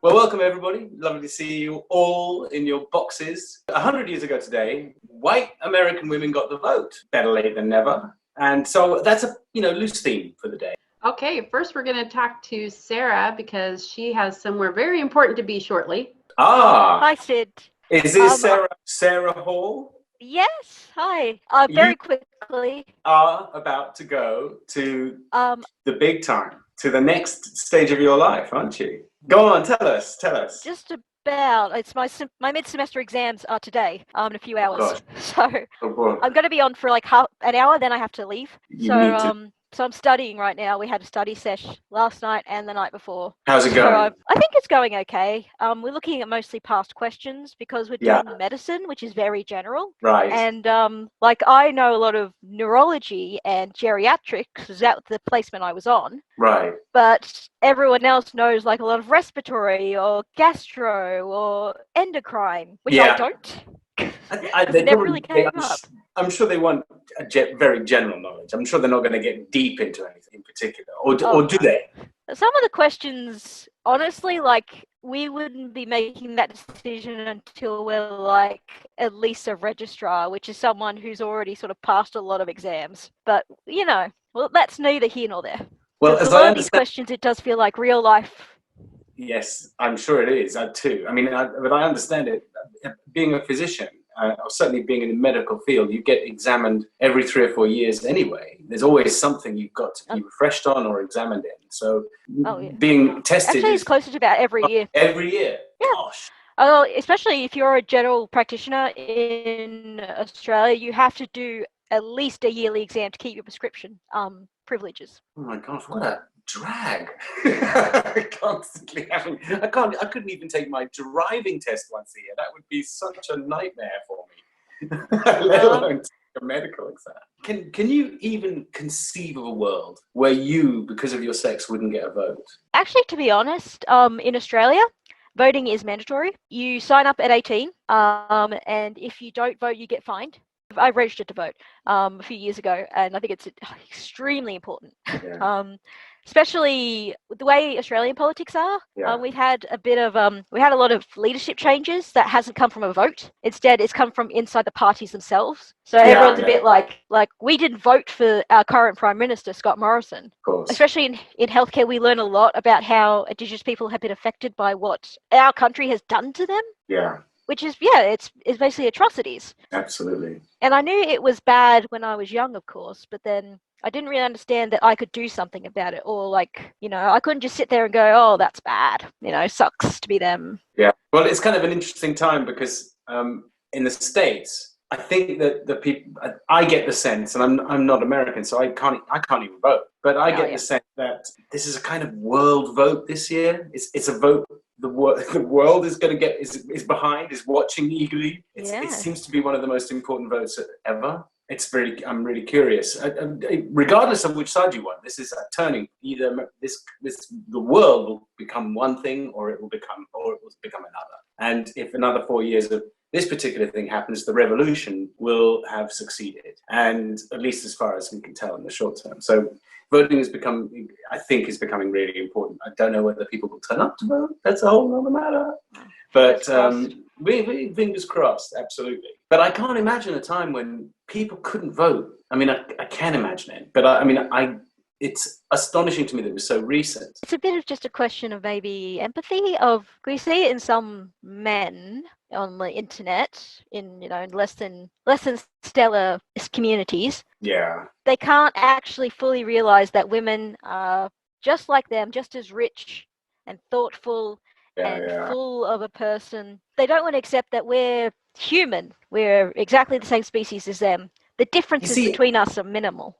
Well, welcome everybody. Lovely to see you all in your boxes. 100 years ago today, white American women got the vote. Better late than never. And so that's a loose theme for the day. Okay, first we're going to talk to Sarah because she has somewhere very important to be shortly. Hi, Sid. Is this Sarah Hall? Yes, hi. Very quickly. Are about to go to the big time, to the next stage of your life, aren't you? Go on, tell us. Just about. It's my mid-semester exams are today, in a few hours. So I'm going to be on for like half an hour, then I have to leave. So I'm studying right now. We had a study sesh last night and the night before. How's it going? I think it's going okay. We're looking at mostly past questions because we're doing medicine, which is very general. Right. And I know a lot of neurology and geriatrics, is that the placement I was on. Right. But everyone else knows like a lot of respiratory or gastro or endocrine, which I don't. They never really came up. I'm sure they want very general knowledge. I'm sure they're not going to get deep into anything in particular, or do they? Some of the questions, honestly, like we wouldn't be making that decision until we're like at least a registrar, which is someone who's already sort of passed a lot of exams. But well, that's neither here nor there. Well, as a lot of these questions, it does feel like real life. Yes, I'm sure it is. Too. I mean, but I understand it. Being a physician, or certainly being in the medical field, you get examined every 3 or 4 years anyway. There's always something you've got to be refreshed on or examined in. So being tested actually is closer to about every year. Every year? Yeah. Gosh. Especially if you're a general practitioner in Australia, you have to do at least a yearly exam to keep your prescription privileges. Oh my gosh, what a drag. Constantly having I couldn't even take my driving test once a year. That would be such a nightmare for me. Let alone take a medical exam. Can you even conceive of a world where you, because of your sex, wouldn't get a vote? Actually, to be honest, in Australia, voting is mandatory. You sign up at 18, and if you don't vote, you get fined. I registered to vote a few years ago, and I think it's extremely important. Yeah. Especially the way Australian politics are. We've had a lot of leadership changes that hasn't come from a vote. Instead, it's come from inside the parties themselves. So everyone's a bit like we didn't vote for our current Prime Minister, Scott Morrison. Of course. Especially in healthcare, we learn a lot about how Indigenous people have been affected by what our country has done to them. Yeah. Which is, it's basically atrocities. Absolutely. And I knew it was bad when I was young, of course, but then I didn't really understand that I could do something about it, or I couldn't just sit there and go, oh, that's bad, sucks to be them. Yeah. Well, it's kind of an interesting time because in the States, I think that the people, I get the sense, and I'm not American, so I can't even vote, but I get the sense that this is a kind of world vote this year. It's a vote the world is going to get is behind, is watching eagerly. It seems to be one of the most important votes ever. I'm really curious. Regardless of which side you want, this is a turning. Either the world will become one thing, or it will become another. And if another 4 years of this particular thing happens, the revolution will have succeeded, and at least as far as we can tell in the short term. So voting is becoming really important. I don't know whether people will turn up to vote. That's a whole other matter. But we fingers crossed, absolutely. But I can't imagine a time when people couldn't vote. I mean, I can imagine it, but it's astonishing to me that it was so recent. It's a bit of just a question of maybe empathy. We see it in some men on the internet, in less than stellar communities. Yeah. They can't actually fully realize that women are just like them, just as rich and thoughtful and full of a person. They don't want to accept that we're human. We're exactly the same species as them. The differences between us are minimal.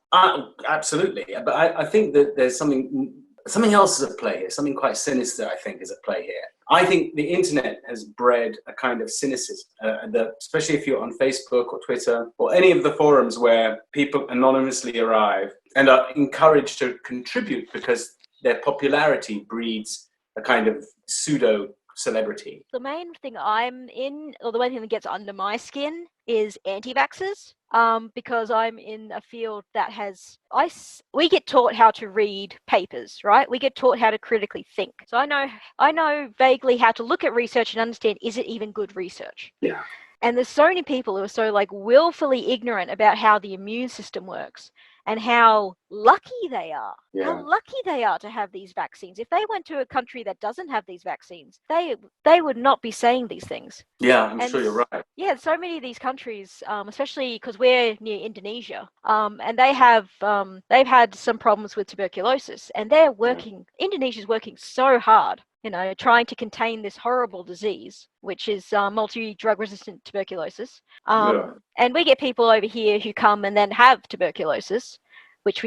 Absolutely. But I think that there's something else is at play here, something quite sinister, I think, is at play here. I think the internet has bred a kind of cynicism, that especially if you're on Facebook or Twitter or any of the forums where people anonymously arrive and are encouraged to contribute because their popularity breeds a kind of pseudo celebrity. The main thing I'm in, or the main thing that gets under my skin, is anti-vaxxers. because I'm in a field that we get taught how to read papers, right? We get taught how to critically think. So I know vaguely how to look at research and understand, is it even good research? Yeah. And there's so many people who are so like willfully ignorant about how the immune system works and how lucky they are. Yeah. How lucky they are to have these vaccines. If they went to a country that doesn't have these vaccines, they would not be saying these things. Yeah, I'm sure you're right. Yeah, so many of these countries, especially because we're near Indonesia, and they've had some problems with tuberculosis, and Indonesia's working so hard, trying to contain this horrible disease, which is multi-drug resistant tuberculosis. And we get people over here who come and then have tuberculosis, which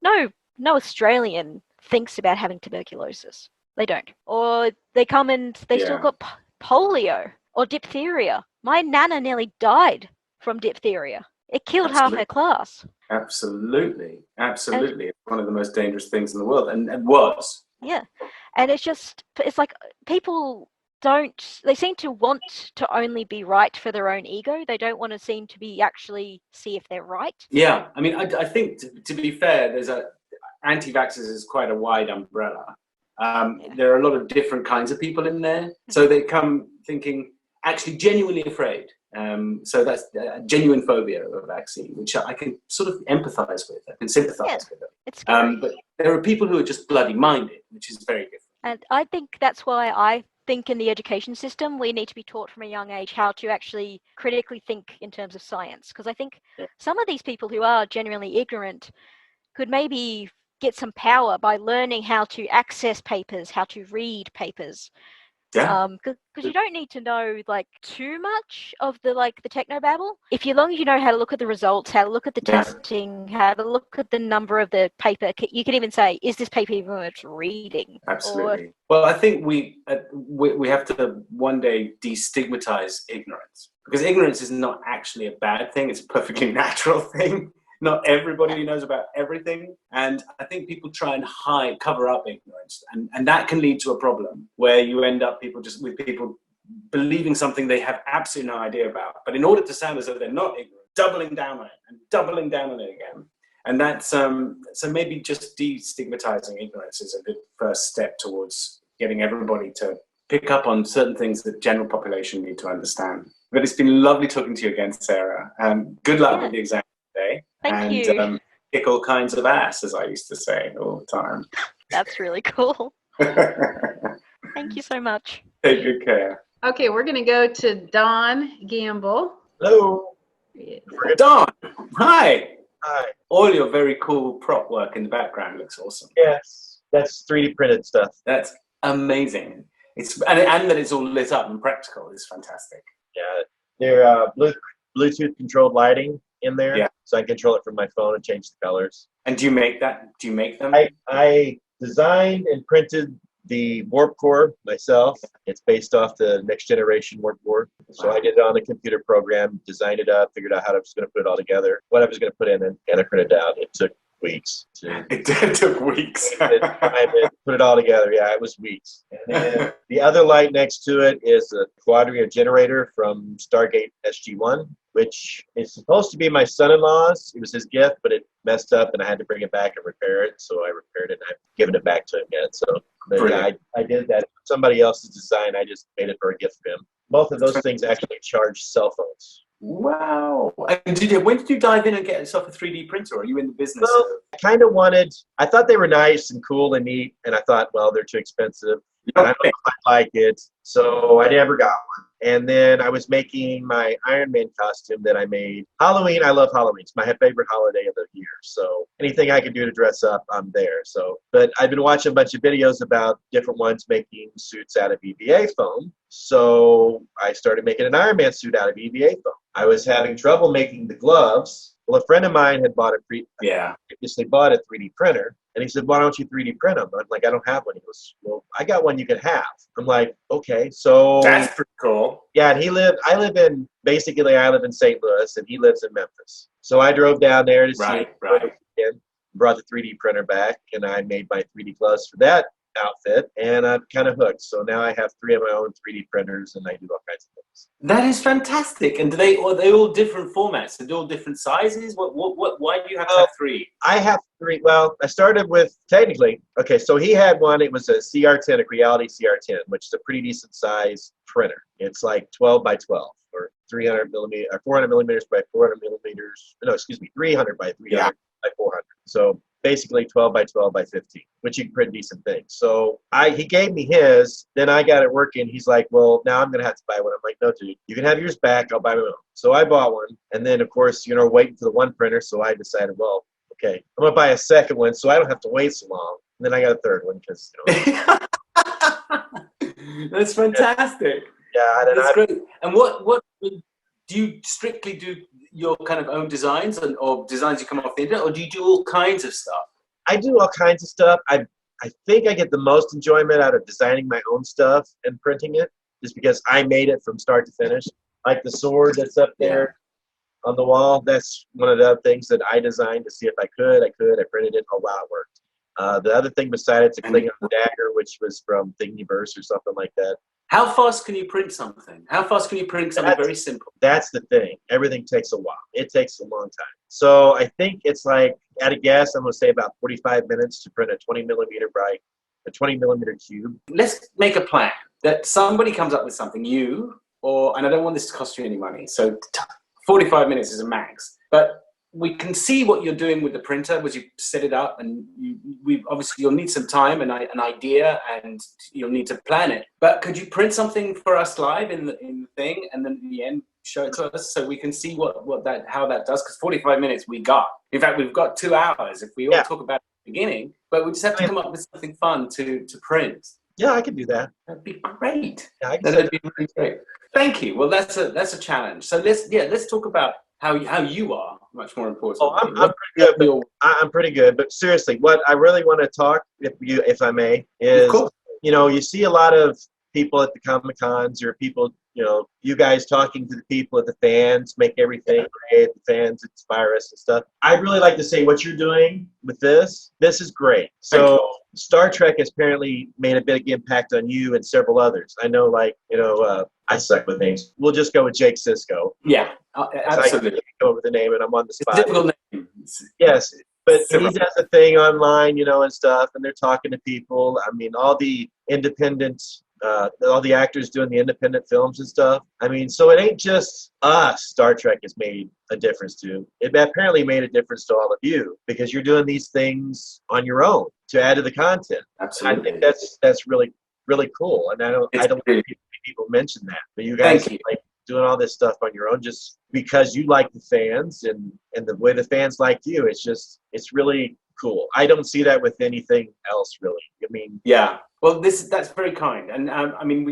no Australian thinks about having tuberculosis. They don't. Or they come and they still got polio or diphtheria. My nana nearly died from diphtheria. It killed half her class. Absolutely. It's one of the most dangerous things in the world, and was. Yeah. And it's like people they seem to want to only be right for their own ego. They don't want to seem to be actually see if they're right. Yeah. I mean, I think to be fair, anti-vaxxers is quite a wide umbrella. There are a lot of different kinds of people in there. So they come thinking, actually genuinely afraid. So that's a genuine phobia of a vaccine, which I can sort of empathize with. I can sympathize with them. It's scary. But there are people who are just bloody minded, which is very different. And I think that's why I think in the education system, we need to be taught from a young age how to actually critically think in terms of science. Because I think some of these people who are genuinely ignorant could maybe get some power by learning how to access papers, how to read papers. Yeah. Because you don't need to know like too much of the technobabble. If long as you know how to look at the results, how to look at the testing, how to look at the number of the paper, you can even say, is this paper even worth reading? Absolutely. Well, I think we have to one day destigmatize ignorance, because ignorance is not actually a bad thing. It's a perfectly natural thing. Not everybody knows about everything. And I think people try and cover up ignorance. And that can lead to a problem where you end up with people believing something they have absolutely no idea about. But in order to sound as though they're not ignorant, doubling down on it and doubling down on it again. And that's, so maybe just destigmatizing ignorance is a good first step towards getting everybody to pick up on certain things that general population need to understand. But it's been lovely talking to you again, Sarah. Good luck with the exam today. Thank you. Kick all kinds of ass, as I used to say all the time. That's really cool. Thank you so much. Take good care. Okay, we're going to go to Don Gamble. Hello. Don, hi. Hi. All your very cool prop work in the background looks awesome. Yes, that's 3D printed stuff. That's amazing. And that it's all lit up and practical is fantastic. Yeah, they're Bluetooth controlled lighting in there, so I can control it from my phone and change the colors. And do you make that? Do you make them? I designed and printed the warp core myself. It's based off the next generation warp core. So I did it on a computer program, designed it up, figured out how I was going to put it all together, what I was going to put in, and I printed it out. It took weeks. It took weeks. I put it all together. Yeah, it was weeks. And then the other light next to it is a Quadria generator from Stargate SG-1, which is supposed to be my son-in-law's. It was his gift, but it messed up, and I had to bring it back and repair it. So I repaired it, and I've given it back to him yet. So yeah, I did that. Somebody else's design. I just made it for a gift for him. Both of those things actually charge cell phones. Wow. And when did you dive in and get yourself a 3D printer? Or are you in the business? Well, I thought they were nice and cool and neat, and I thought, well, they're too expensive. I don't know if I like it, so I never got one. And then I was making my Iron Man costume that I made. Halloween, I love Halloween. It's my favorite holiday of the year. So anything I can do to dress up, I'm there. But I've been watching a bunch of videos about different ones making suits out of EVA foam. So I started making an Iron Man suit out of EVA foam. I was having trouble making the gloves. Well, a friend of mine had previously bought a 3D printer, and he said, why don't you 3D print them? I'm like, I don't have one. He goes, well, I got one you can have. I'm like, okay, so. That's pretty cool. Yeah, and I live in St. Louis, and he lives in Memphis. So I drove down there to see him, brought the 3D printer back, and I made my 3D gloves for that outfit, and I'm kind of hooked. So now I have 3 of my own 3D printers, and I do all kinds of things. That is fantastic. And are they all different formats? Are they all different sizes? Why do you have to have 3? I have 3. Well, I started with, technically, okay, so he had one. It was a CR10, a Creality CR10, which is a pretty decent size printer. It's like 12 by 12 or 300 millimeters, or 400 millimeters by 400 millimeters. No, excuse me, 300 by 300 by 400. So basically 12 by 12 by 15, which you can print decent things. So he gave me his, then I got it working. He's like, well, now I'm going to have to buy one. I'm like, no, dude, you can have yours back. I'll buy my own. So I bought one. And then, of course, waiting for the one printer. So I decided, well, okay, I'm going to buy a second one so I don't have to wait so long. And then I got a third one because, That's fantastic. Yeah. That's great. And what do you strictly do your kind of own designs or designs you come off the internet, or do you do all kinds of stuff? I do all kinds of stuff. I think I get the most enjoyment out of designing my own stuff and printing it, just because I made it from start to finish. Like the sword that's up there on the wall, that's one of the things that I designed to see if I could. I printed it. Oh, wow, it worked. The other thing besides a Klingon dagger, which was from Thingiverse or something like that. How fast can you print something? How fast can you print something very simple? That's the thing. Everything takes a while. It takes a long time. So I think it's like, at a guess, I'm going to say about 45 minutes to print a 20 millimeter by a 20 millimeter cube. Let's make a plan that somebody comes up with something, and I don't want this to cost you any money. So 45 minutes is a max. But we can see what you're doing with the printer as you set it up, and you'll need some time and an idea, and you'll need to plan it. But could you print something for us live in the thing, and then at the end show it to us so we can see how that does? Because 45 minutes we've got 2 hours if we all talk about it at the beginning, but we just have to come up with something fun to print. Yeah, I can do that. That'd be great. Yeah, that'd be really great. Thank you. Well, that's a challenge. So let's talk about how you are. Much more important. Oh, I'm pretty good. I'm pretty good. But seriously, what I really want to talk, if I may, is you see a lot of people at the Comic-Cons, or people, you guys talking to the people at the fans, make everything great. The fans inspire us and stuff. I'd really like to say what you're doing with this is great. So Star Trek has apparently made a big impact on you and several others. I know, I suck with names. We'll just go with Jake Sisko. Yeah, absolutely. I go over the name and I'm on the spot. It's a difficult name. Yes, but he does a thing online, and stuff, and they're talking to people. I mean, all the independent, all the actors doing the independent films and stuff. I mean, so it ain't just us Star Trek has made a difference to. It apparently made a difference to all of you, because you're doing these things on your own to add to the content. Absolutely. And I think that's really, really cool. And I don't think people mention that, but you guys like doing all this stuff on your own just because you like the fans and the way the fans like you. It's really cool. I don't see that with anything else, really. I mean, yeah. Well, that's very kind, and I mean,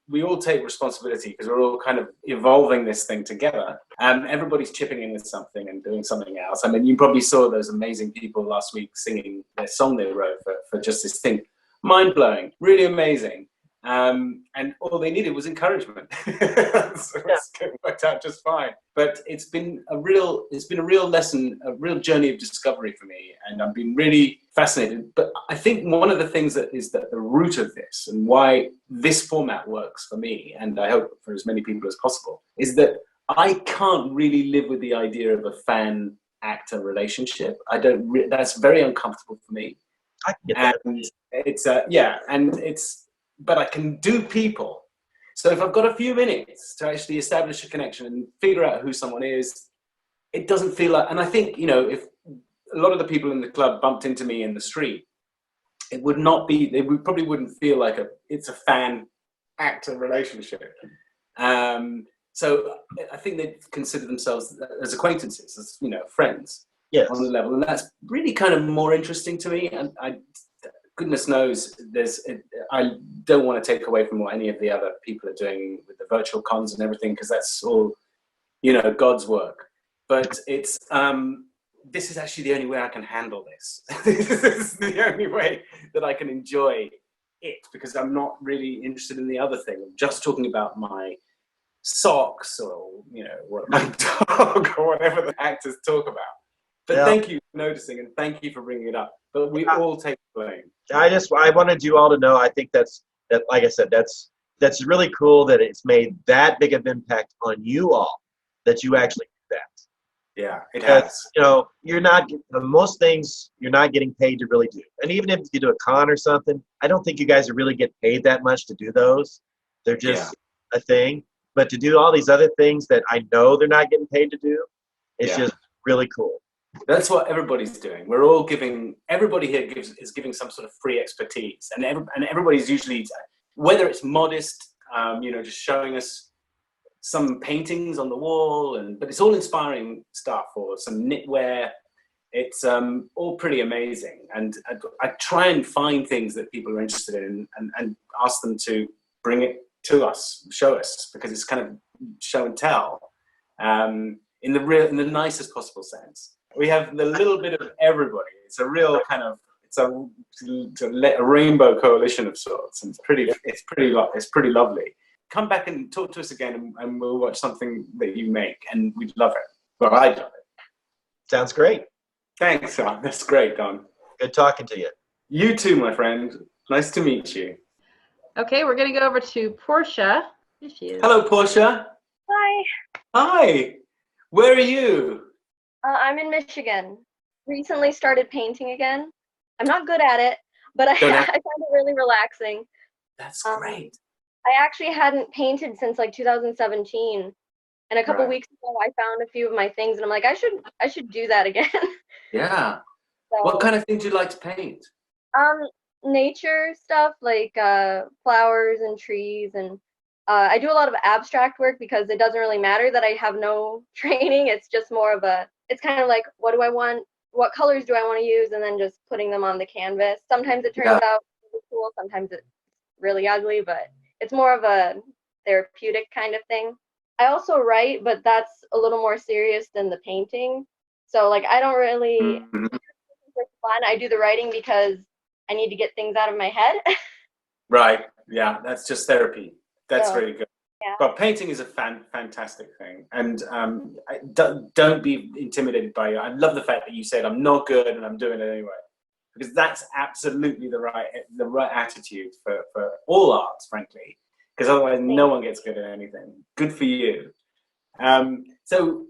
we all take responsibility because we're all kind of evolving this thing together. Everybody's chipping in with something and doing something else. I mean, you probably saw those amazing people last week singing their song they wrote for just this thing. Mind blowing, really amazing. And all they needed was encouragement. So it worked out just fine. But it's been a real lesson, a real journey of discovery for me, and I've been really fascinated. But I think one of the things that is the root of this, and why this format works for me, and I hope for as many people as possible, is that I can't really live with the idea of a fan-actor relationship. That's very uncomfortable for me. I can get that. And but I can do people. So if I've got a few minutes to actually establish a connection and figure out who someone is, it doesn't feel like, and I think, if a lot of the people in the club bumped into me in the street, they probably wouldn't feel like it's a fan actor relationship. So I think they consider themselves as acquaintances, as, friends on the level. And that's really kind of more interesting to me. And goodness knows, I don't want to take away from what any of the other people are doing with the virtual cons and everything, because that's all, God's work. But it's this is actually the only way I can handle this. This is the only way that I can enjoy it, because I'm not really interested in the other thing. I'm just talking about my socks or my dog or whatever the actors talk about. But thank you for noticing, and thank you for bringing it up. but we all take blame. I wanted you all to know, I think that, like I said, that's really cool that it's made that big of impact on you all, that you actually do that. Yeah, it has. You know, you're not, most things you're not getting paid to really do. And even if you do a con or something, I don't think you guys are really get paid that much to do those. They're just a thing. But to do all these other things that I know they're not getting paid to do, it's just really cool. That's what everybody's doing. We're all giving, everybody here is giving some sort of free expertise. And everybody's usually, whether it's modest, you know, just showing us some paintings on the wall, but it's all inspiring stuff, or some knitwear. It's all pretty amazing. And I try and find things that people are interested in and ask them to bring it to us, show us, because it's kind of show and tell in the nicest possible sense. We have the little bit of everybody. It's a real kind of, it's a rainbow coalition of sorts, and it's pretty lovely. Come back and talk to us again, and we'll watch something that you make, and we'd love it. Well, I'd love it. Sounds great. Thanks, Don. That's great, Don. Good talking to you. You too, my friend. Nice to meet you. Okay, we're going to go over to Portia. Here she is. Hello, Portia. Hi. Hi. Where are you? I'm in Michigan. Recently started painting again. I'm not good at it, but I find it really relaxing. That's great. I actually hadn't painted since like 2017, and a couple weeks ago I found a few of my things, and I'm like, I should do that again. Yeah. So, what kind of things do you like to paint? Nature stuff, like flowers and trees, and I do a lot of abstract work because it doesn't really matter that I have no training. It's just more of it's kind of like, what do I want? What colors do I want to use? And then just putting them on the canvas. Sometimes it turns out really cool. Sometimes it's really ugly, but it's more of a therapeutic kind of thing. I also write, but that's a little more serious than the painting. So like, I don't really for fun. I do the writing because I need to get things out of my head. Right. Yeah, that's just therapy. That's really good. Yeah. But painting is a fantastic thing, and don't be intimidated by it. I love the fact that you said, "I'm not good and I'm doing it anyway," because that's absolutely the right attitude for all arts, frankly. Because otherwise, no one gets good at anything. Good for you. So,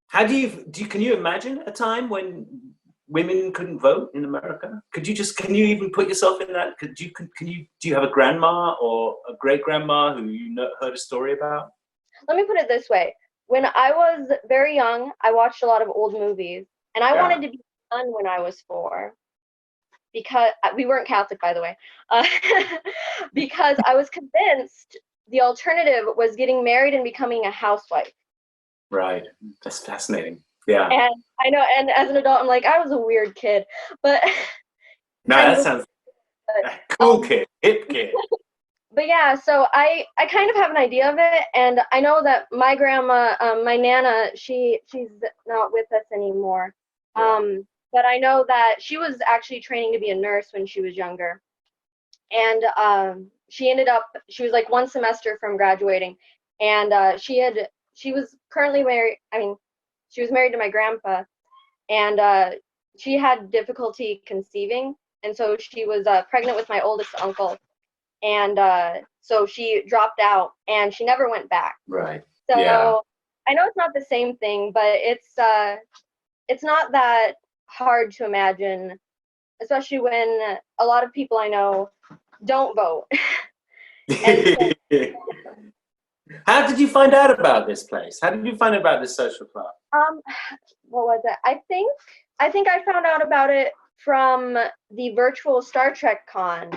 how can you imagine a time when women couldn't vote in America? Can you even put yourself in that? Do you have a grandma or a great grandma who heard a story about? Let me put it this way. When I was very young, I watched a lot of old movies, and I wanted to be a nun when I was 4. Because we weren't Catholic, by the way, because I was convinced the alternative was getting married and becoming a housewife. Right. That's fascinating. Yeah. And I know, and as an adult, I'm like, I was a weird kid, but no, that sounds cool kid, hip kid. But yeah, so I kind of have an idea of it, and I know that my grandma, my Nana, she's not with us anymore. But I know that she was actually training to be a nurse when she was younger, and she was like one semester from graduating, and she was currently married. I mean, she was married to my grandpa, and she had difficulty conceiving, and so she was pregnant with my oldest uncle, and so she dropped out, and she never went back. Right. So I know it's not the same thing, but it's not that hard to imagine, especially when a lot of people I know don't vote. How did you find out about this place? How did you find out about this social club? What was it? I think I found out about it from the virtual Star Trek con.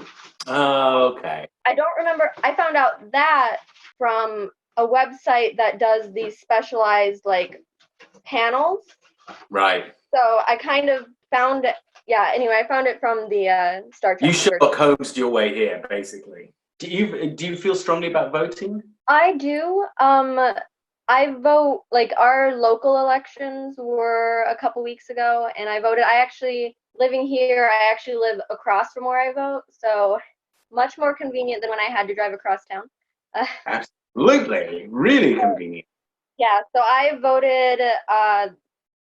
Oh, okay. I don't remember. I found out that from a website that does these specialized like panels. Right. So I kind of found it. Yeah. Anyway, I found it from the Star Trek. You Sherlock Holmes your way here, basically. Do you feel strongly about voting? I do. I vote, like our local elections were a couple weeks ago, and I voted. Living here, I actually live across from where I vote, so much more convenient than when I had to drive across town. Absolutely, really convenient. Yeah, so I voted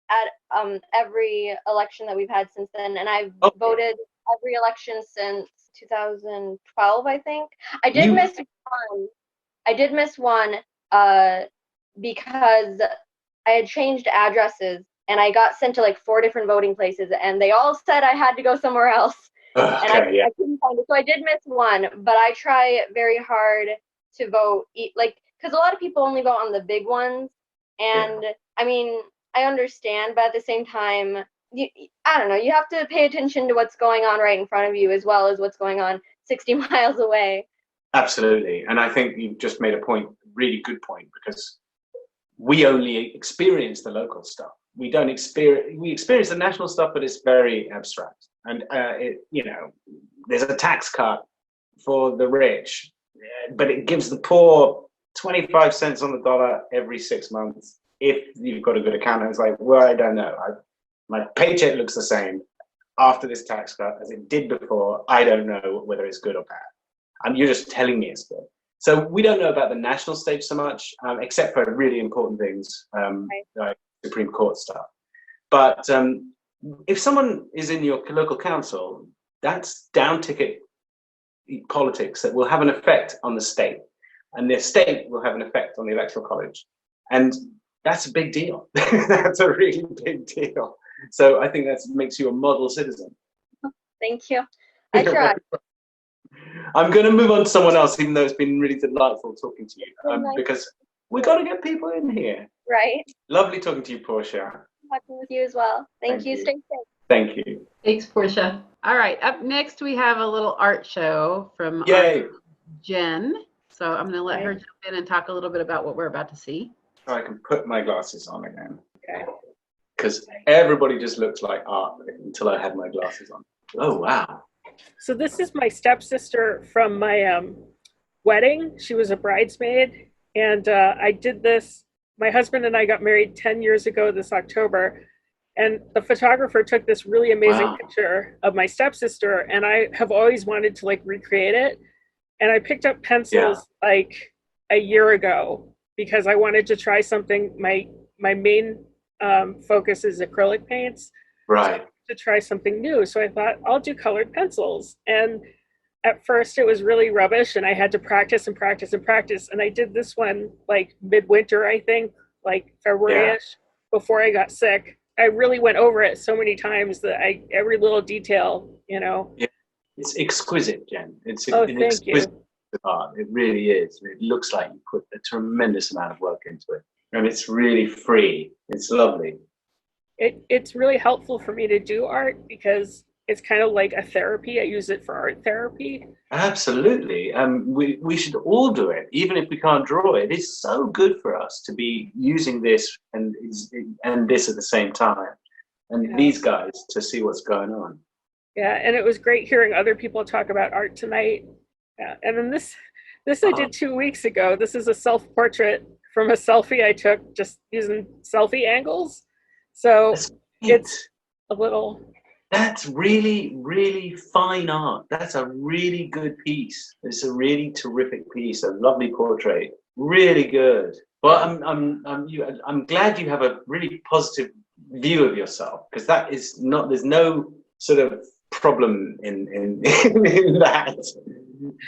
at every election that we've had since then, and I've voted every election since 2012, I think. I did miss one. I did miss one because I had changed addresses, and I got sent to like 4 different voting places, and they all said I had to go somewhere else. And I couldn't find it. So I did miss one, but I try very hard to vote, like, because a lot of people only vote on the big ones. And I mean, I understand, but at the same time, I don't know, you have to pay attention to what's going on right in front of you as well as what's going on 60 miles away. Absolutely. And I think you just made a point, really good point, because we only experience the local stuff. We experience the national stuff, but it's very abstract. And there's a tax cut for the rich, but it gives the poor 25 cents on the dollar every 6 months. If you've got a good accountant, it's like, well, I don't know. My paycheck looks the same after this tax cut as it did before. I don't know whether it's good or bad. You're just telling me it's good. So we don't know about the national stage so much, except for really important things, like Supreme Court stuff. But if someone is in your local council, that's down ticket politics that will have an effect on the state, and the state will have an effect on the electoral college, and that's a big deal. That's a really big deal. So I think that makes you a model citizen. Thank you. I try. I'm going to move on to someone else, even though it's been really delightful talking to you, because we got to get people in here. Right. Lovely talking to you, Portia. Talking with you as well. Thank you. Stay safe. Thank you. Thanks, Portia. All right. Up next, we have a little art show from Jen. So I'm going to let her jump in and talk a little bit about what we're about to see. So I can put my glasses on again. Okay. Because everybody just looks like art until I had my glasses on. Oh, wow. So this is my stepsister from my wedding. She was a bridesmaid. And I did this. My husband and I got married 10 years ago this October. And the photographer took this really amazing picture of my stepsister. And I have always wanted to like recreate it. And I picked up pencils like a year ago because I wanted to try something. My main focus is acrylic paints. Right. To try something new. So I thought I'll do colored pencils. And at first it was really rubbish and I had to practice and practice and practice. And I did this one like midwinter, I think, like February-ish, before I got sick. I really went over it so many times that every little detail, Yeah. It's exquisite, Jen. It's thank exquisite you. art. It really is. It looks like you put a tremendous amount of work into it. And it's really free. It's lovely. It's really helpful for me to do art because it's kind of like a therapy. I use it for art therapy. Absolutely. We should all do it, even if we can't draw it. It's so good for us to be using this and this at the same time. And these guys to see what's going on. Yeah, and it was great hearing other people talk about art tonight. Yeah, and then this I did 2 weeks ago. This is a self-portrait from a selfie I took just using selfie angles. So it's a little... That's really, really fine art. That's a really good piece. It's a really terrific piece, a lovely portrait. Really good. Well, I'm glad you have a really positive view of yourself, because that is not, there's no sort of problem in that.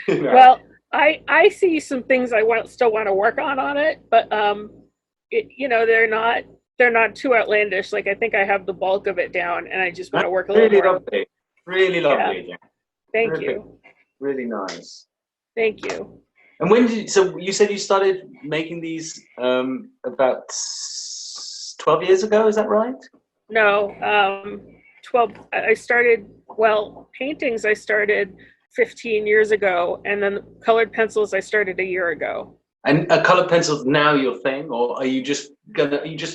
You know? Well, I see some things I still want to work on it, but they're not too outlandish. Like I think I have the bulk of it down, and I just want to work a little more. Lovely. Really lovely. Yeah. Thank you. Really nice. Thank you. And when so you said you started making these about 12 years ago, is that right? No, 12. I started, paintings I started 15 years ago, and then colored pencils I started a year ago. And are colored pencils now your thing, or are you just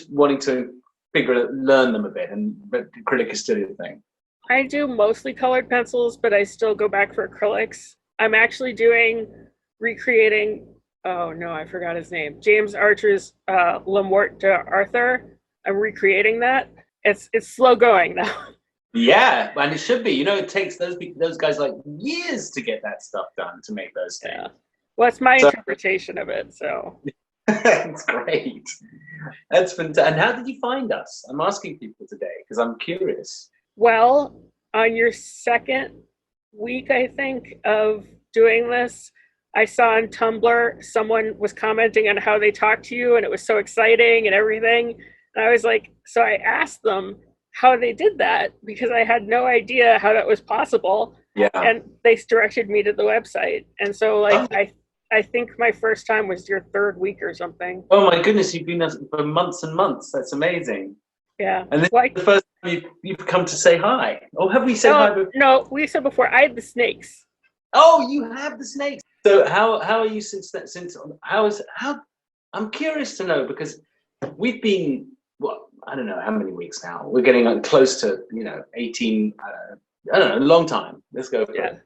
wanting to learn them a bit, and acrylic is still your thing? I do mostly colored pencils, but I still go back for acrylics. I'm actually recreating, oh no, I forgot his name, James Archer's Le Morte d'Arthur. I'm recreating that. It's slow going now. Yeah, and it should be. It takes those guys like years to get that stuff done, to make those things. Yeah. Well, it's my interpretation of it, so. That's great. That's fantastic. And how did you find us? I'm asking people today because I'm curious. Well, on your second week, I think, of doing this, I saw on Tumblr someone was commenting on how they talked to you, and it was so exciting and everything. And I was like, so I asked them how they did that because I had no idea how that was possible. Yeah. And they directed me to the website. And so, like, I think my first time was your third week or something. Oh my goodness, you've been us for months and months. That's amazing. Yeah. And this is the first time you've come to say hi. Or have we said hi before? No, we said before. I had the snakes. Oh, you have the snakes. So how are you I'm curious to know because we've been, I don't know how many weeks now. We're getting close to, 18, I don't know, a long time. Let's go for it.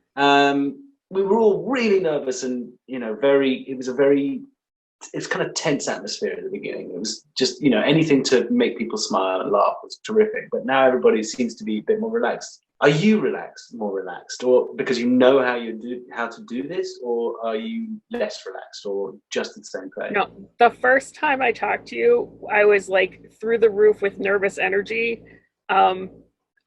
We were all really nervous and, it's kind of tense atmosphere at the beginning. It was just, anything to make people smile and laugh was terrific. But now everybody seems to be a bit more relaxed. Are you more relaxed, or because you know how to do this, or are you less relaxed, or just the same place? No, the first time I talked to you, I was like through the roof with nervous energy, and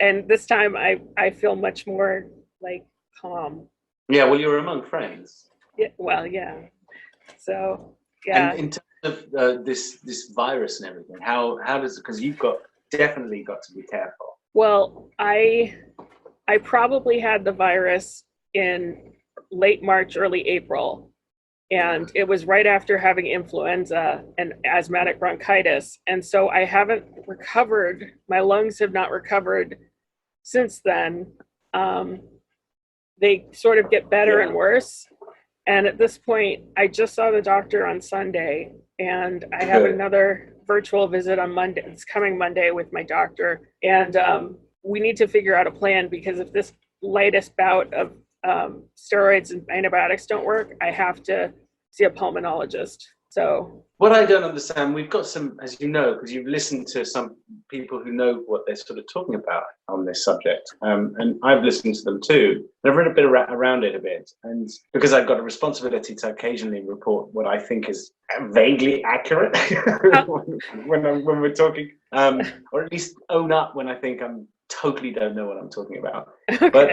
this time I feel much more like calm. Yeah, well, you were among friends. Yeah, well, yeah. So yeah. And in terms of this virus and everything, how does it? Because you've definitely got to be careful. Well, I probably had the virus in late March, early April, and it was right after having influenza and asthmatic bronchitis. And so I haven't recovered. My lungs have not recovered since then. They sort of get better and worse. And at this point, I just saw the doctor on Sunday, and I have another virtual visit on Monday. It's coming Monday with my doctor. And we need to figure out a plan, because if this latest bout of steroids and antibiotics don't work, I have to see a pulmonologist. So what I don't understand, we've got some, as you know, because you've listened to some people who know what they're sort of talking about on this subject, and I've listened to them too. And I've read a bit around it a bit, and because I've got a responsibility to occasionally report what I think is vaguely accurate when we're talking, or at least own up when I think I'm totally don't know what I'm talking about. Okay. But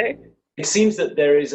it seems that there is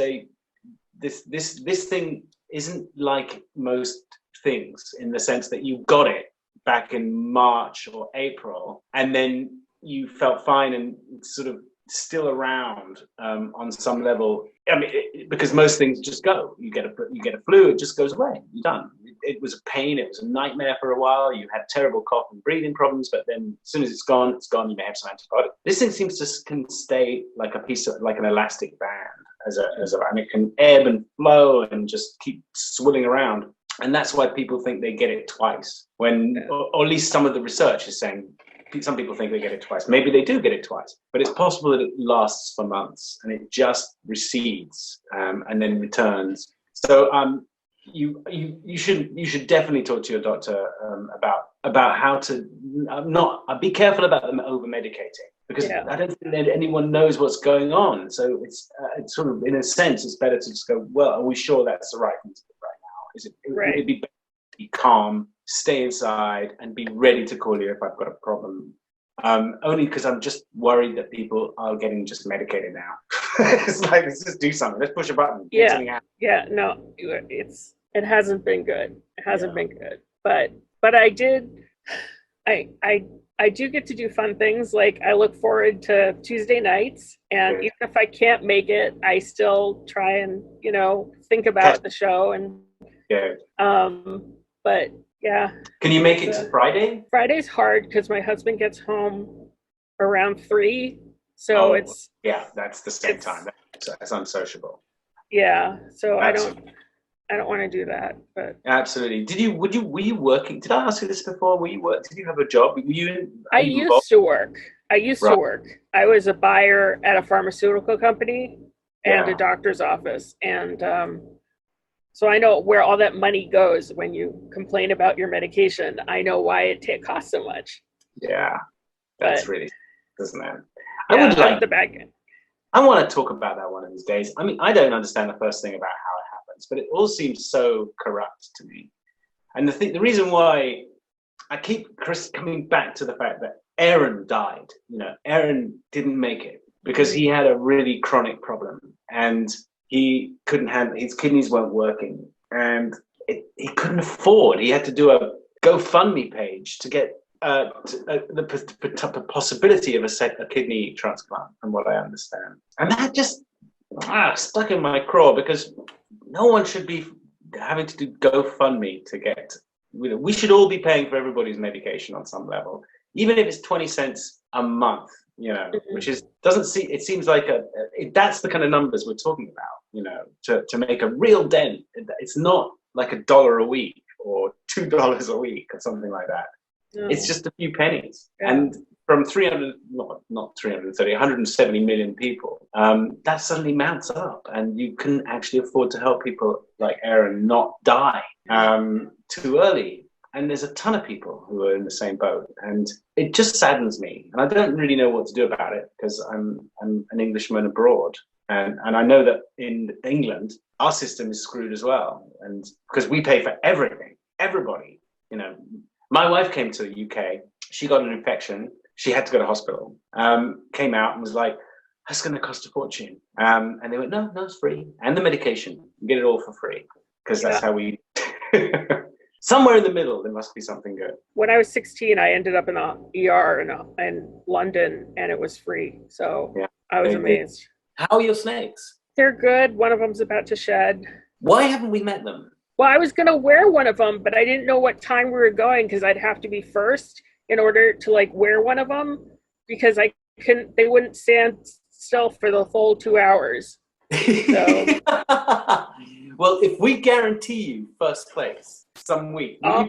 this thing isn't like most things, in the sense that you got it back in March or April, and then you felt fine and sort of still around on some level. I mean, because most things just go. You get a flu, it just goes away. You're done. It was a pain. It was a nightmare for a while. You had terrible cough and breathing problems, but then as soon as it's gone, it's gone. You may have some antibiotics. This thing seems to can stay like a piece of, like an elastic band, and it can ebb and flow and just keep swirling around. And that's why people think they get it twice, or at least some of the research is saying some people think they get it twice. Maybe they do get it twice, but it's possible that it lasts for months and it just recedes and then returns. So you should definitely talk to your doctor about how to not be careful about them over medicating, because I don't think that anyone knows what's going on. So it's sort of, in a sense, it's better to just go, well, are we sure that's the right thing to do right now? It'd be better to be calm, stay inside, and be ready to call you if I've got a problem. Only because I'm just worried that people are getting just medicated now. It's like, let's just do something. Let's push a button. No, it hasn't been good. It hasn't been good. But I do get to do fun things. Like, I look forward to Tuesday nights, and even if I can't make it, I still try and think about the show. And but yeah. Can you make it to Friday? Friday's hard because my husband gets home around 3, so that's the same time. That's unsociable. Yeah, so I don't want to do that. But absolutely. Were you working? Did I ask you this before? Did you have a job? I used to work. I was a buyer at a pharmaceutical company and a doctor's office, and so I know where all that money goes when you complain about your medication. I know why it costs so much. Yeah, that's really, isn't it? I would like the back end. I want to talk about that one of these days. I mean, I don't understand the first thing about how it happens, but it all seems so corrupt to me. And the reason why I keep coming back to the fact that Aaron died. You know, Aaron didn't make it because he had a really chronic problem and he couldn't handle, his kidneys weren't working, and he couldn't afford. He had to do a GoFundMe page to get the possibility of a kidney transplant, from what I understand. And that just stuck in my craw, because no one should be having to do GoFundMe to get. We should all be paying for everybody's medication on some level, even if it's 20 cents a month. You know, which is it seems like that's the kind of numbers we're talking about. You know, to make a real dent. It's not like $1 a week or $2 a week or something like that. No. It's just a few pennies. Yeah. And from 170 million people, that suddenly mounts up, and you can actually afford to help people like Aaron not die too early. And there's a ton of people who are in the same boat, and it just saddens me. And I don't really know what to do about it, because I'm an Englishman abroad, and I know that in England our system is screwed as well, and because we pay for everything, everybody. You know, my wife came to the UK. She got an infection. She had to go to hospital. Came out and was like, "That's going to cost a fortune." And they went, "No, it's free, and the medication. You get it all for free, because that's how we." Somewhere in the middle, there must be something good. When I was 16, I ended up in a ER in London, and it was free. So I was amazed. How are your snakes? They're good. One of them's about to shed. Why haven't we met them? Well, I was going to wear one of them, but I didn't know what time we were going, because I'd have to be first in order to wear one of them, because they wouldn't stand still for the full 2 hours. So. Well, if we guarantee you first place some week, I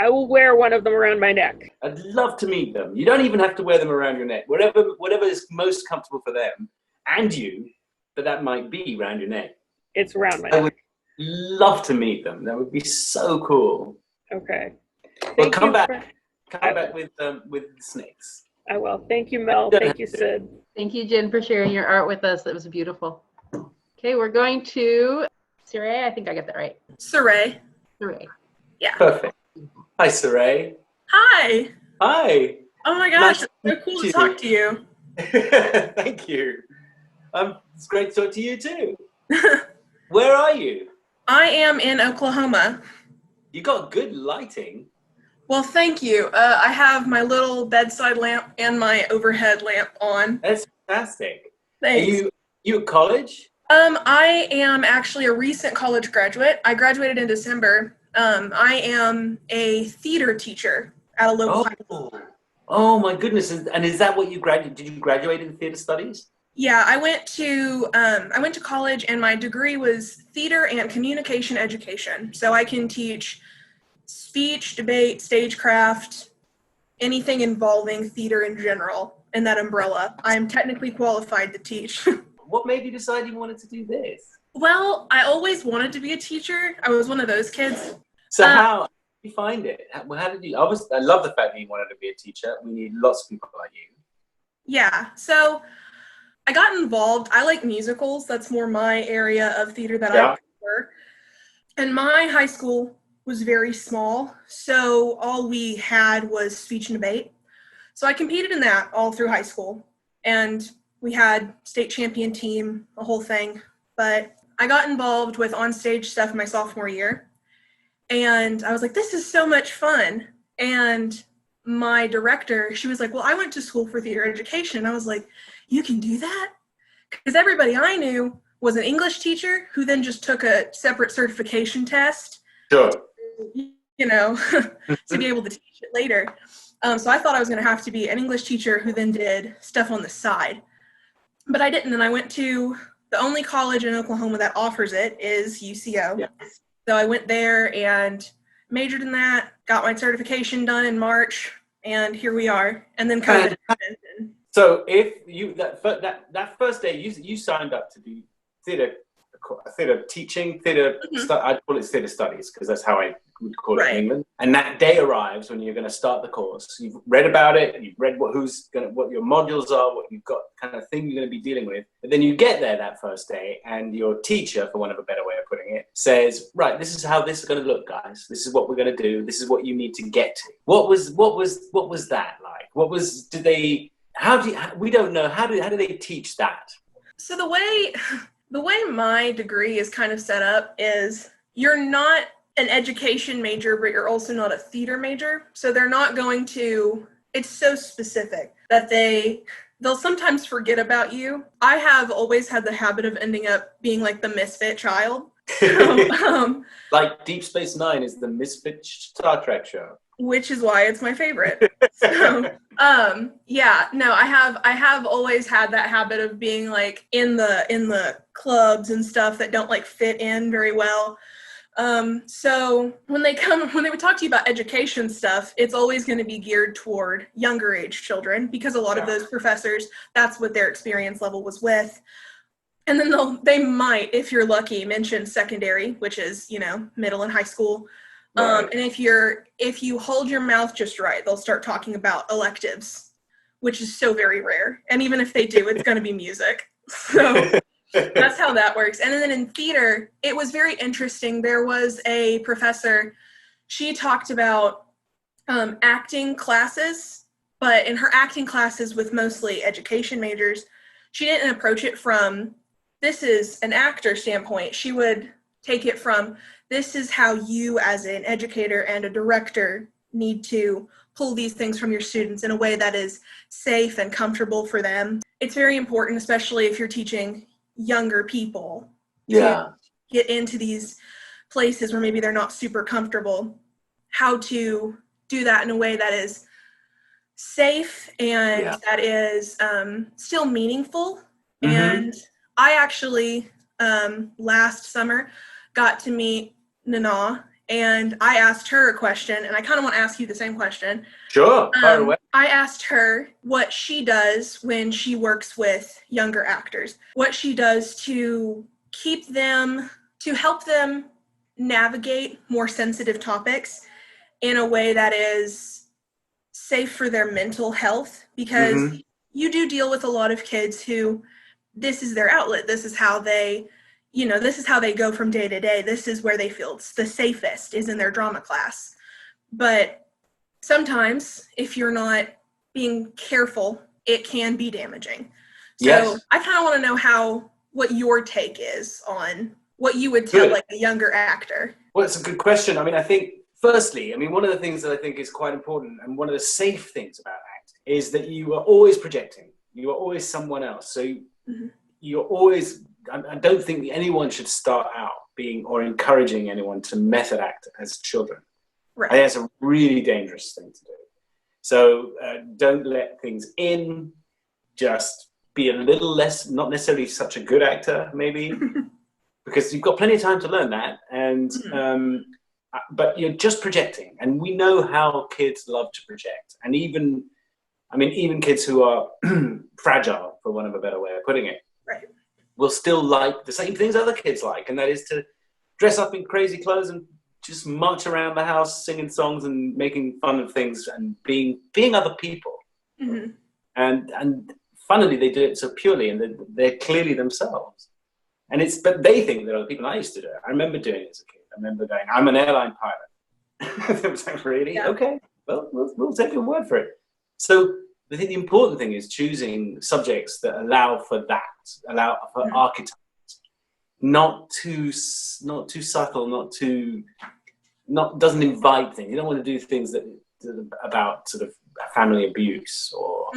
will wear one of them around my neck. I'd love to meet them. You don't even have to wear them around your neck. Whatever is most comfortable for them and you, but that might be around your neck. It's around my neck. I would love to meet them. That would be so cool. Okay. Well, come back with the snakes. I will. Thank you, Mel. Thank you, Sid. Thank you, Jen, for sharing your art with us. That was beautiful. Okay, we're going to Saray. I think I got that right. Saray. Yeah. Perfect. Hi, Saray. Hi. Hi. Oh my gosh, it's so cool to talk to you. Thank you. It's great to talk to you too. Where are you? I am in Oklahoma. You got good lighting. Well, thank you. I have my little bedside lamp and my overhead lamp on. That's fantastic. Thanks. Are you at college? I am actually a recent college graduate. I graduated in December. I am a theater teacher at a local high school. Oh my goodness! And is that what you graduated? Did you graduate in theater studies? Yeah, I went to college, and my degree was theater and communication education. So I can teach speech, debate, stagecraft, anything involving theater in general in that umbrella. I'm technically qualified to teach. What made you decide you wanted to do this? Well, I always wanted to be a teacher. I was one of those kids. So how did you find it? How did you? I love the fact that you wanted to be a teacher. We need lots of people like you. Yeah. So I got involved. I like musicals. That's more my area of theater that I prefer. And my high school was very small, so all we had was speech and debate. So I competed in that all through high school, and we had state champion team, the whole thing. But I got involved with onstage stuff my sophomore year, and I was like, this is so much fun. And my director, she was like, well, I went to school for theater education. I was like, you can do that? Because everybody I knew was an English teacher who then just took a separate certification test. Sure. You know, to be able to teach it later. So I thought I was going to have to be an English teacher who then did stuff on the side. But I didn't, and I went to the only college in Oklahoma that offers it is UCO. Yeah. So I went there and majored in that, got my certification done in March, and here we are. And then COVID happened. So if you that first day you signed up to do theater teaching, I'd call it theater studies because that's how I would call it in England. And that day arrives when you're going to start the course. You've read about it, you've read what your modules are, what you've got kind of thing you're going to be dealing with. But then you get there that first day, and your teacher, for want of a better way of putting it says, right, this is how this is going to look, guys. This is what we're going to do. This is what you need to get to. What was that like? We don't know. How do they teach that? So the way my degree is kind of set up is you're not an education major, but you're also not a theater major. So they're not going to, it's so specific that they'll sometimes forget about you. I have always had the habit of ending up being like the misfit child. So, like Deep Space Nine is the misfit Star Trek show. Which is why it's my favorite. So, I have always had that habit of being like in the clubs and stuff that don't like fit in very well. So when they would talk to you about education stuff, it's always going to be geared toward younger age children, because a lot of those professors, that's what their experience level was with. And then they might, if you're lucky, mention secondary, which is, middle and high school. Right. And if you hold your mouth just right, they'll start talking about electives, which is so very rare. And even if they do, it's going to be music. So that's how that works. And then in theater, it was very interesting. There was a professor, she talked about acting classes, but in her acting classes with mostly education majors, she didn't approach it from, this is an actor standpoint. She would take it from, this is how you as an educator and a director need to pull these things from your students in a way that is safe and comfortable for them. It's very important, especially if you're teaching younger people to get into these places where maybe they're not super comfortable, how to do that in a way that is safe and that is still meaningful. Mm-hmm. And I actually last summer got to meet Nana, and I asked her a question, and I kind of want to ask you the same question. Sure, fire away. I asked her what she does when she works with younger actors, what she does to help them navigate more sensitive topics in a way that is safe for their mental health, because you do deal with a lot of kids who this is their outlet. This is how they go from day to day. This is where they feel the safest, is in their drama class. But sometimes if you're not being careful, it can be damaging. So I kind of want to know what your take is on what you would tell like a younger actor. Well, it's a good question. I mean, I think firstly, one of the things that I think is quite important, and one of the safe things about acting, is that you are always projecting. You are always someone else. So you're always, I don't think anyone should start out being or encouraging anyone to method act as children. Right. I think that's a really dangerous thing to do. So don't let things in. Just be a little less, not necessarily such a good actor, maybe, because you've got plenty of time to learn that. And but you're just projecting, and we know how kids love to project. And even kids who are fragile, for want of a better way of putting it, will still like the same things other kids like, and that is to dress up in crazy clothes and just march around the house singing songs and making fun of things and being other people. And funnily, they do it so purely, and they're clearly themselves. But they think they're other people. And I used to do it. I remember doing it as a kid. I remember going, I'm an airline pilot. It was like, really? Yeah. Okay, well, we'll take your word for it. So I think the important thing is choosing subjects that allow for that, allow for archetypes, not too subtle, doesn't invite things. You don't want to do things that about sort of family abuse or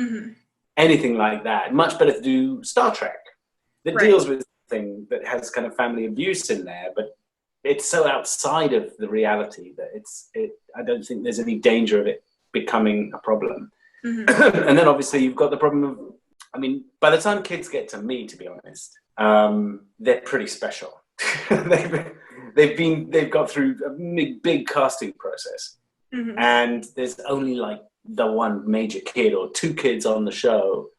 anything like that. Much better to do Star Trek that deals with thing that has kind of family abuse in there, but it's so outside of the reality that I don't think there's any danger of it becoming a problem. And then obviously you've got the problem of, by the time kids get to me, to be honest, they're pretty special. They've got through a big casting process, and there's only like the one major kid or two kids on the show.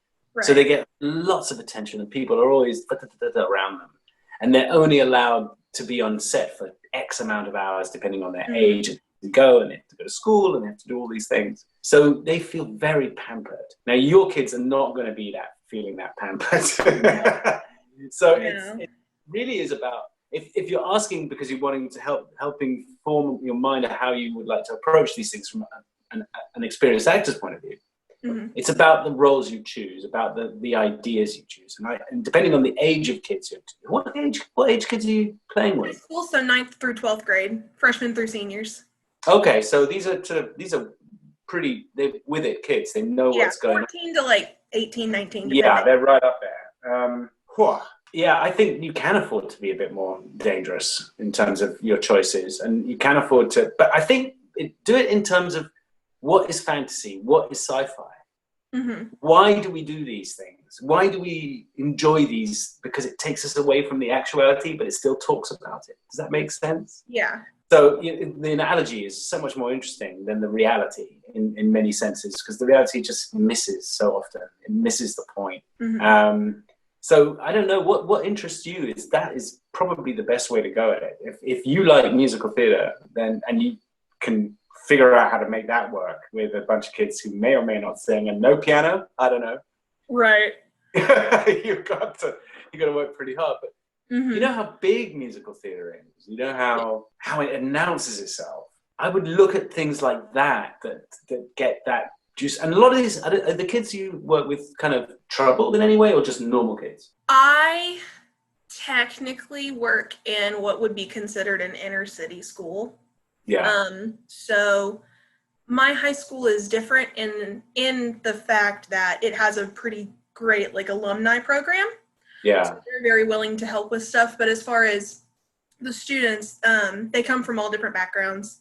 So they get lots of attention, and people are always around them. And they're only allowed to be on set for X amount of hours, depending on their age, and they have to go to school, and they have to do all these things. So they feel very pampered. Now, your kids are not going to be feeling that pampered. So it really is about, if you're asking because you're wanting to helping form your mind of how you would like to approach these things from an experienced actor's point of view, it's about the roles you choose, about the ideas you choose, and depending on the age of kids. What age kids are you playing with? School, so 9th through 12th grade, freshmen through seniors. Okay, so these are pretty with it kids. They know what's going on. 14 to like 18, 19. Yeah, they're right up there. Yeah, I think you can afford to be a bit more dangerous in terms of your choices, and you can afford to. But I think do it in terms of what is fantasy, what is sci-fi. Why do we do these things? Why do we enjoy these? Because it takes us away from the actuality, but it still talks about it. Does that make sense? Yeah. So the analogy is so much more interesting than the reality in many senses, because the reality just misses so often. It misses the point. So I don't know what interests you. That is probably the best way to go at it. If you like musical theatre, and you can figure out how to make that work with a bunch of kids who may or may not sing and no piano, I don't know. Right. You've got to work pretty hard. But you know how big musical theatre is. You know how it announces itself. I would look at things like that get that juice. And a lot of these, are the kids you work with kind of troubled in any way, or just normal kids? I technically work in what would be considered an inner city school. Yeah. So my high school is different in the fact that it has a pretty great like alumni program. Yeah. So they're very willing to help with stuff. But as far as the students, they come from all different backgrounds.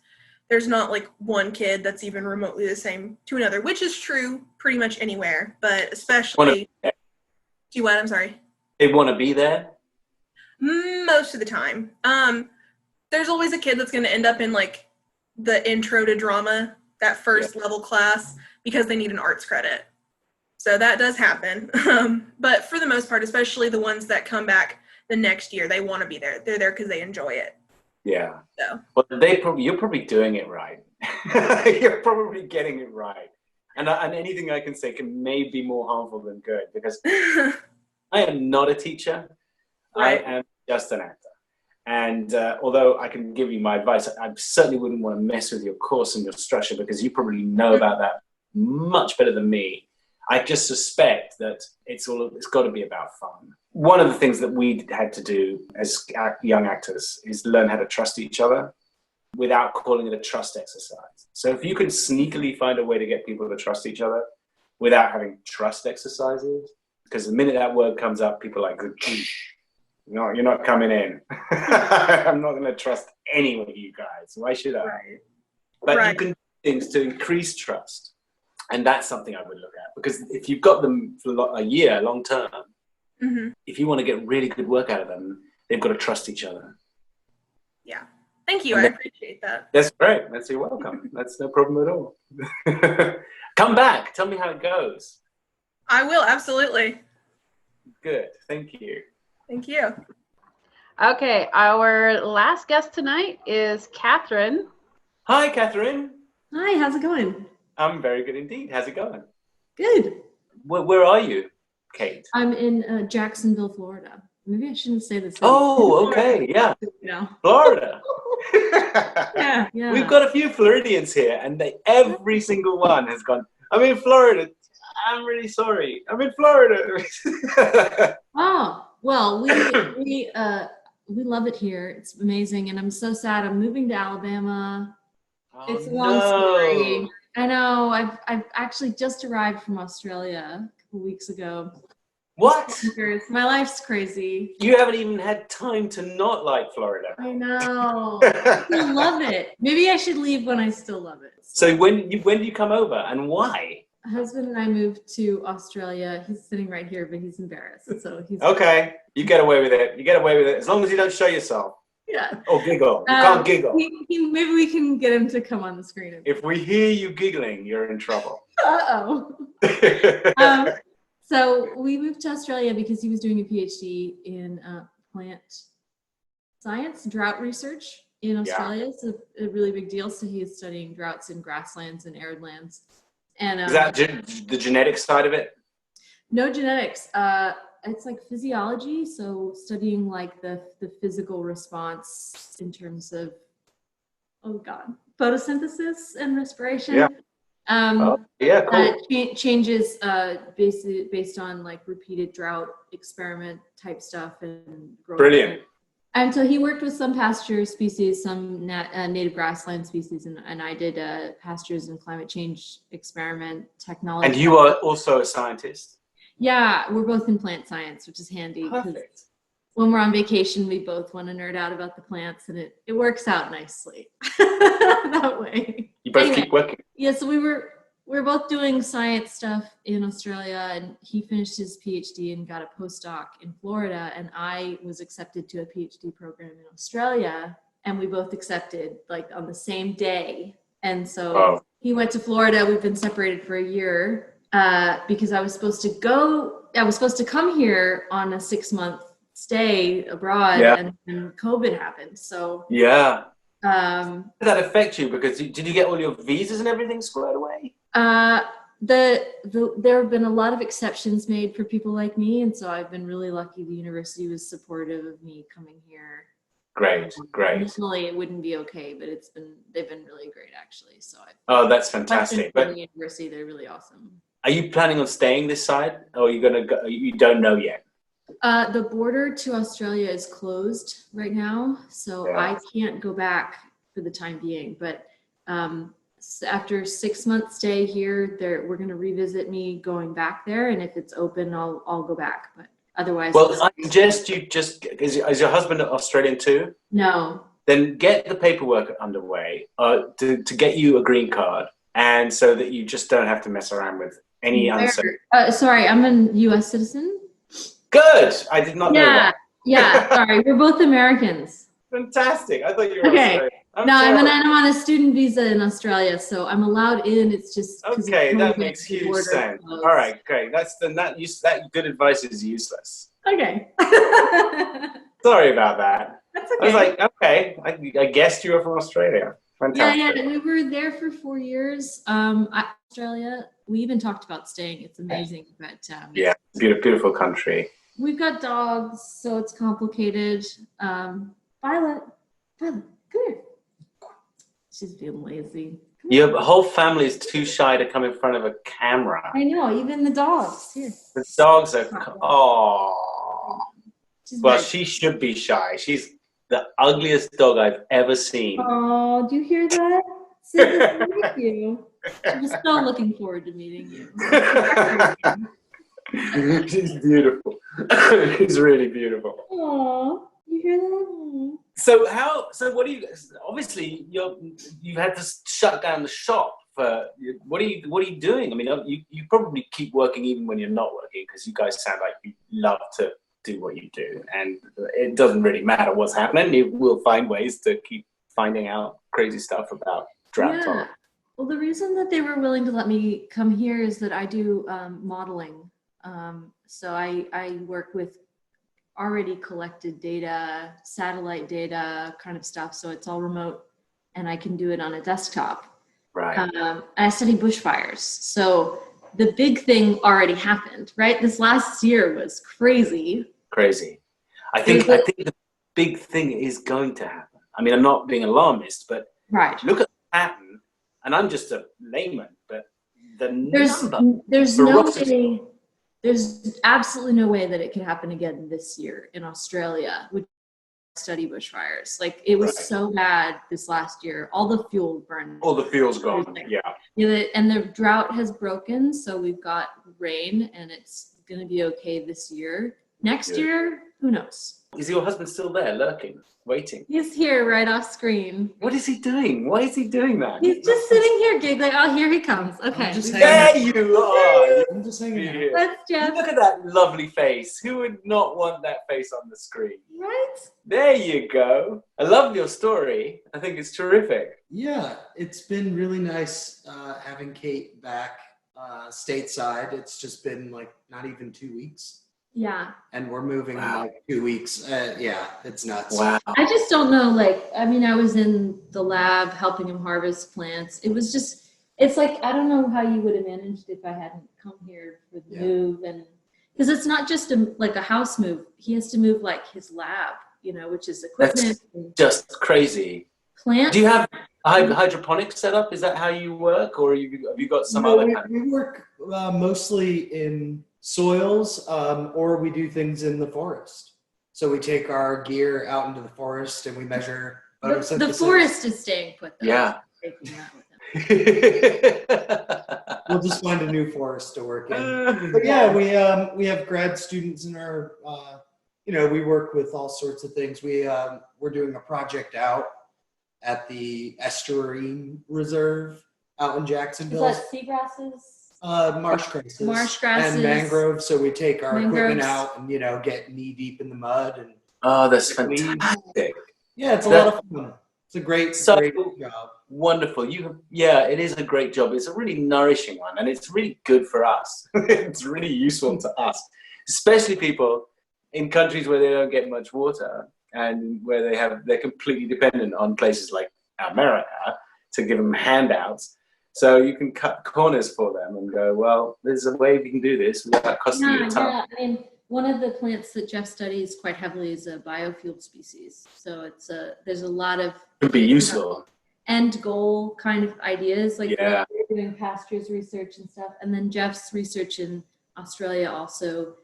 There's not like one kid that's even remotely the same to another, which is true pretty much anywhere, but especially. Do you what? I'm sorry. They want to be there? Most of the time. There's always a kid that's going to end up in like the intro to drama, that first level class, because they need an arts credit. So that does happen. But for the most part, especially the ones that come back the next year, they want to be there. They're there because they enjoy it. Yeah. So. Well, you're probably doing it right. You're probably getting it right. And anything I can say may be more harmful than good, because I am not a teacher. Right. I am just an actor. And although I can give you my advice, I certainly wouldn't want to mess with your course and your structure, because you probably know about that much better than me. I just suspect that it's got to be about fun. One of the things that we had to do as young actors is learn how to trust each other without calling it a trust exercise. So if you could sneakily find a way to get people to trust each other without having trust exercises, because the minute that word comes up, people are like, no, you're not coming in. I'm not going to trust any of you guys. Why should I? Right. But you can do things to increase trust. And that's something I would look at. Because if you've got them for a year, long term, if you want to get really good work out of them, they've got to trust each other. Yeah. Thank you. I appreciate that. That's great. You're welcome. That's no problem at all. Come back. Tell me how it goes. I will. Absolutely. Good. Thank you. Thank you. Okay, our last guest tonight is Catherine. Hi, Catherine. Hi, how's it going? I'm very good indeed. How's it going? Good. Where are you, Kate? I'm in Jacksonville, Florida. Maybe I shouldn't say this. Oh, okay, yeah. Florida. yeah. We've got a few Floridians here, and every single one has gone, I'm in Florida. I'm really sorry. I'm in Florida. Oh, well, we love it here. It's amazing, and I'm so sad. I'm moving to Alabama. Oh, it's a long story. I know. I've actually just arrived from Australia a couple weeks ago. What? My life's crazy. You haven't even had time to not like Florida. I know. I still love it. Maybe I should leave when I still love it. So when do you come over, and why? My husband and I moved to Australia. He's sitting right here, but he's embarrassed. So he's okay. You get away with it. You get away with it as long as you don't show yourself. Yeah. Or giggle. You can't giggle. Maybe we can get him to come on the screen. If we hear you giggling, you're in trouble. Uh-oh. So we moved to Australia because he was doing a PhD in plant science, drought research in Australia. It's a really big deal. So he is studying droughts in grasslands and arid lands. And is that the genetic side of it? No genetics. it's like physiology, so studying like the physical response in terms of, oh god, photosynthesis and respiration. Yeah. Cool. Changes based on like repeated drought experiment type stuff and growth. Brilliant. And so he worked with some pasture species, some native grassland species, and I did a pastures and climate change experiment technology. And you are also a scientist? Yeah, we're both in plant science, which is handy. Perfect. When we're on vacation, we both want to nerd out about the plants, and it works out nicely that way. You both keep working. Yeah, so we're both doing science stuff in Australia, and he finished his PhD and got a postdoc in Florida, and I was accepted to a PhD program in Australia, and we both accepted like on the same day. And so he went to Florida. We've been separated for a year because I was supposed to come here on a 6-month stay abroad, and COVID happened. So how did that affect you? Because did you get all your visas and everything squared away? There have been a lot of exceptions made for people like me, and so I've been really lucky. The university was supportive of me coming here. Great. Originally, it wouldn't be okay, but they've been really great actually. So that's fantastic. But the university, they're really awesome. Are you planning on staying this side, or are you gonna go? You don't know yet. The border to Australia is closed right now, so I can't go back for the time being. But after 6 months stay here, we're going to revisit me going back there, and if it's open, I'll go back. But otherwise, I suggest you just is your husband Australian too? No. Then get the paperwork underway to get you a green card, and so that you just don't have to mess around with any uncertainty. Sorry, I'm a U.S. citizen. Good. I did not know that. Yeah. Sorry, we're both Americans. Fantastic. I thought you were okay. I'm on a student visa in Australia, so I'm allowed in. It's just okay. That makes huge sense. All right, great. That good advice is useless. Okay. Sorry about that. That's okay. I was like, okay. I guessed you were from Australia. Fantastic. Yeah. We were there for 4 years. Australia. We even talked about staying. It's amazing, but beautiful country. We've got dogs, so it's complicated. Violet, come here. She's being lazy. Your whole family is too shy to come in front of a camera. I know, even the dogs. Here. The dogs are. Well, she should be shy. She's the ugliest dog I've ever seen. Oh, do you hear that? Sid, thank you. I was so looking forward to meeting you. She's beautiful. She's really beautiful. Oh, you hear that? So what do you? Obviously, you've had to shut down the shop. What are you doing? I mean, you probably keep working even when you're not working, because you guys sound like you love to do what you do, and it doesn't really matter what's happening. You will find ways to keep finding out crazy stuff about drought tolerance. Well, the reason that they were willing to let me come here is that I do modeling. So I work with already collected data, satellite data kind of stuff. So it's all remote, and I can do it on a desktop. Right. I study bushfires. So the big thing already happened, right? This last year was crazy. I think the big thing is going to happen. I mean, I'm not being alarmist, but look at the pattern, and I'm just a layman, but there's absolutely no way that it can happen again this year in Australia. We study bushfires. Like, it was so bad this last year. All the fuel burned. All the fuel's gone. Yeah. And the drought has broken, so we've got rain, and it's going to be okay this year. Next year, who knows? Is your husband still there, lurking, waiting? He's here right off screen. What is he doing? Why is he doing that? He's just sitting here giggling. Oh, here he comes. Okay. There you are. I'm just hanging out. That's Jeff. Look at that lovely face. Who would not want that face on the screen? Right? There you go. I love your story. I think it's terrific. Yeah, it's been really nice having Kate back stateside. It's just been like not even 2 weeks. Yeah. And we're moving in like 2 weeks. Yeah, it's nuts. Wow. I just don't know, I was in the lab helping him harvest plants. It was just, it's like, I don't know how you would have managed if I hadn't come here for the move. And Because it's not just like a house move. He has to move like his lab, which is equipment. That's just crazy. Plants. Do you have a hydroponic setup? Is that how you work, or have you got some other kind? We work mostly in soils, or we do things in the forest. So we take our gear out into the forest and we measure photosynthesis. The forest is staying put, though. Yeah. Taking that with him. We'll just find a new forest to work in. But yeah, we have grad students in our, we work with all sorts of things. We're doing a project out at the Estuarine Reserve out in Jacksonville. Is that seagrasses? Marsh grasses. Marsh grasses. And mangroves. So we take our equipment out and, get knee deep in the mud. And oh, that's fantastic. Yeah, it's a lot of fun. It's a great job. Wonderful. It is a great job. It's a really nourishing one, and it's really good for us. It's really useful to us, especially people in countries where they don't get much water and where they're completely dependent on places like America to give them handouts. So you can cut corners for them and go, well, there's a way we can do this without costing you a ton. Yeah, I mean, one of the plants that Jeff studies quite heavily is a biofuel species. So there's a lot of It could be useful. End goal kind of ideas, like Yeah. we're doing pastures research and stuff. And then Jeff's research in Australia also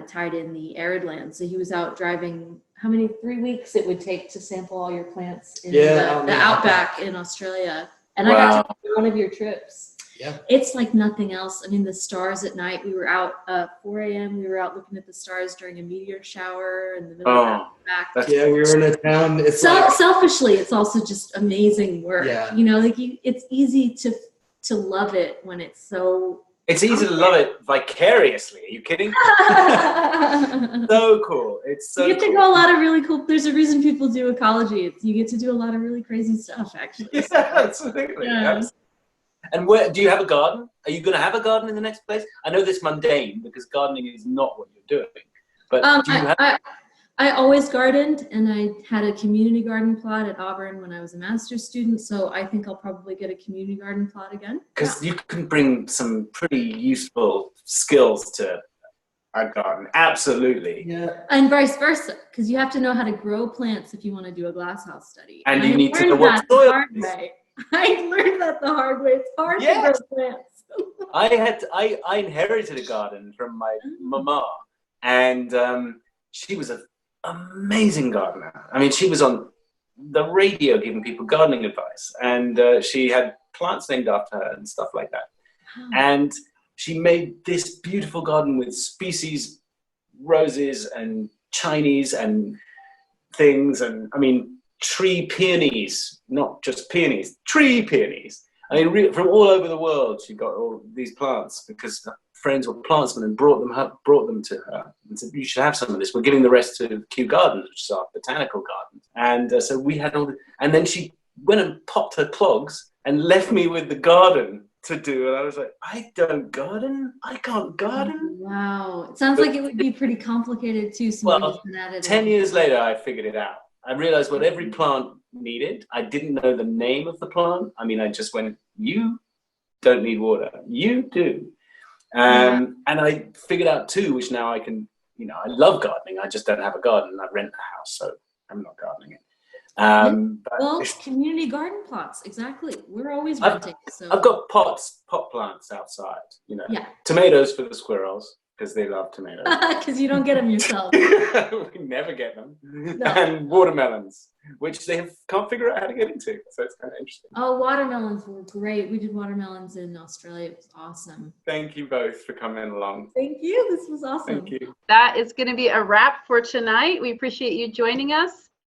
tied in the arid land. So he was out driving 3 weeks it would take to sample all your plants in the outback in Australia. And I got to do one of your trips. Yeah. It's like nothing else. I mean, the stars at night, we were out 4 a.m. We were out looking at the stars during a meteor shower in the middle of the outback. Yeah, we were in a town. It's selfishly, it's also just amazing work. Yeah. It's easy to love it when it's so. It's easy to love it vicariously. Are you kidding? So cool. It's so You get to go a lot of really cool. There's a reason people do ecology. You get to do a lot of really crazy stuff, actually. Yeah, absolutely. Yeah. And where do you have a garden? Are you going to have a garden in the next place? I know this is mundane because gardening is not what you're doing. But do you have? I always gardened, and I had a community garden plot at Auburn when I was a master's student. So I think I'll probably get a community garden plot again. Because you can bring some pretty useful skills to a garden. Absolutely. Yeah. And vice versa, because you have to know how to grow plants if you want to do a glasshouse study. And you need to know what soil is. I learned that the hard way. It's hard to grow plants. I inherited a garden from my mama, and she was an amazing gardener. I mean, she was on the radio giving people gardening advice, and she had plants named after her and stuff like that. Wow. And she made this beautiful garden with species, roses and Chinese and things, and I mean, tree peonies, not just peonies, tree peonies. I mean, from all over the world, she got all these plants because her friends were plantsmen and brought them to her and said, "You should have some of this. We're giving the rest to Kew Gardens, which is our botanical garden." And so we had and then she went and popped her clogs and left me with the garden to do. And I was like, I don't garden. I can't garden. Wow. It sounds like it would be pretty complicated too. Well, 10 years later, I figured it out. I realized what every plant needed. I didn't know the name of the plant. I mean, I just went, you don't need water. You do. And I figured out too, which now I can, I love gardening. I just don't have a garden. I rent a house, so I'm not gardening it. Well, community garden plots, exactly. We're always renting. So I've got pot plants outside, tomatoes for the squirrels, because they love tomatoes. Because you don't get them yourself. We never get them. No. And watermelons, which they can't figure out how to get into. So it's kind of interesting. Oh, watermelons were great. We did watermelons in Australia. It was awesome. Thank you both for coming along. Thank you. This was awesome. Thank you. That is going to be a wrap for tonight. We appreciate you joining us.